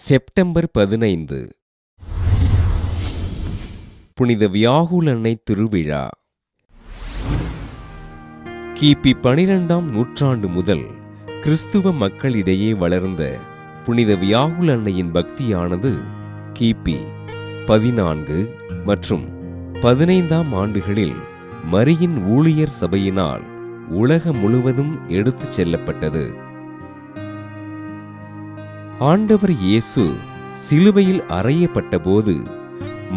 September 15 புனித வியாகுல் அன்னை திருவிழா. கிபி 12ஆம் நூற்றாண்டு முதல் கிறிஸ்துவ மக்களிடையே வளர்ந்த புனித வியாகுல் அன்னையின் பக்தியானது கிபி 14 மற்றும் 15ஆம் ஆண்டுகளில் மரியின் ஊழியர் சபையினால் உலகம் முழுவதும் எடுத்துச் செல்லப்பட்டது. ஆண்டவர் இயேசு சிலுவையில் அறையப்பட்டபோது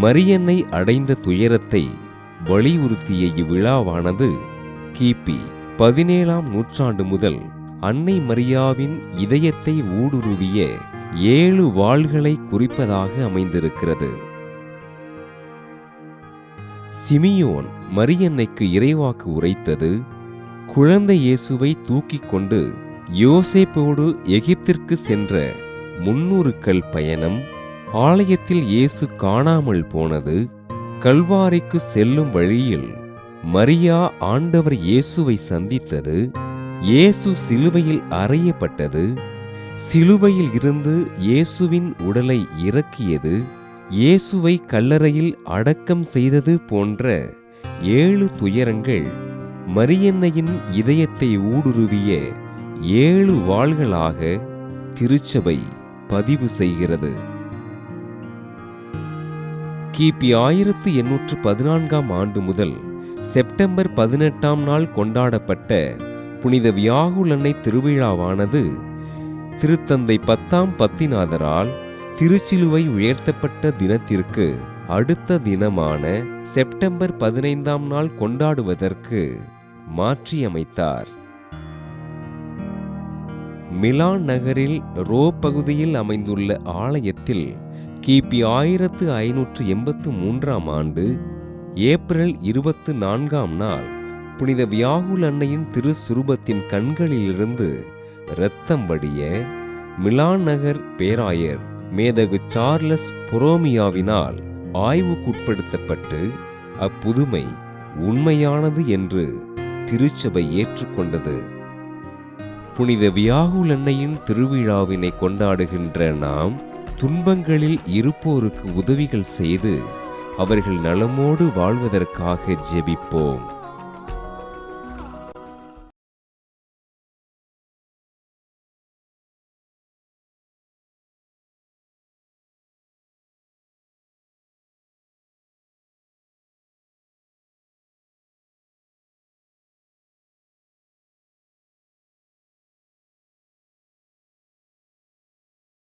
மரியன்னை அடைந்த துயரத்தை வலியுறுத்திய இவ்விழாவானது கிபி 17ஆம் நூற்றாண்டு முதல் அன்னை மரியாவின் இதயத்தை ஊடுருவிய 7 வாள்களை குறிப்பதாக அமைந்திருக்கிறது. சிமியோன் மரியன்னைக்கு இறைவாக்கு உரைத்தது, குழந்தை இயேசுவை தூக்கிக் கொண்டு யோசேப்போடு எகிப்திற்கு சென்ற 300 கல் பயணம், ஆலயத்தில் இயேசு காணாமல் போனது, கல்வாரிக்கு செல்லும் வழியில் மரியா ஆண்டவர் இயேசுவை சந்தித்தது, இயேசு சிலுவையில் அறையப்பட்டது, சிலுவையில் இருந்து இயேசுவின் உடலை இறக்கியது, இயேசுவை கல்லறையில் அடக்கம் செய்தது போன்ற 7 துயரங்கள் மரியன்னையின் இதயத்தை ஊடுருவிய 7 வாள்களாக திருச்சபை பதிவு செய்கிறது. கிபி 1814ஆம் ஆண்டு முதல் செப்டம்பர் 18ஆம் நாள் கொண்டாடப்பட்ட புனித வியாகுல் அன்னை திருவிழாவானது திருத்தந்தை 10ஆம் பத்திநாதரால் திருச்சிலுவை உயர்த்தப்பட்ட தினத்திற்கு அடுத்த தினமான செப்டம்பர் 15ஆம் நாள் கொண்டாடுவதற்கு மாற்றியமைத்தார். மிலான் நகரில் ரோ பகுதியில் அமைந்துள்ள ஆலயத்தில் கிபி 1583ஆம் ஆண்டு ஏப்ரல் 24ஆம் நாள் புனித வியாகுல் அன்னையின் திருசுரூபத்தின் கண்களிலிருந்து இரத்தம் வடிய மிலான் நகர் பேராயர் மேதகு சார்லஸ் பொரோமியாவினால் ஆய்வுக்குட்படுத்தப்பட்டு அப்புதுமை உண்மையானது என்று திருச்சபை ஏற்றுக்கொண்டது. புனித வியாகுல் அன்னையின் திருவிழாவினை கொண்டாடுகின்ற நாம் துன்பங்களில் இருப்போருக்கு உதவிகள் செய்து அவர்கள் நலமோடு வாழ்வதற்காக ஜெபிப்போம்.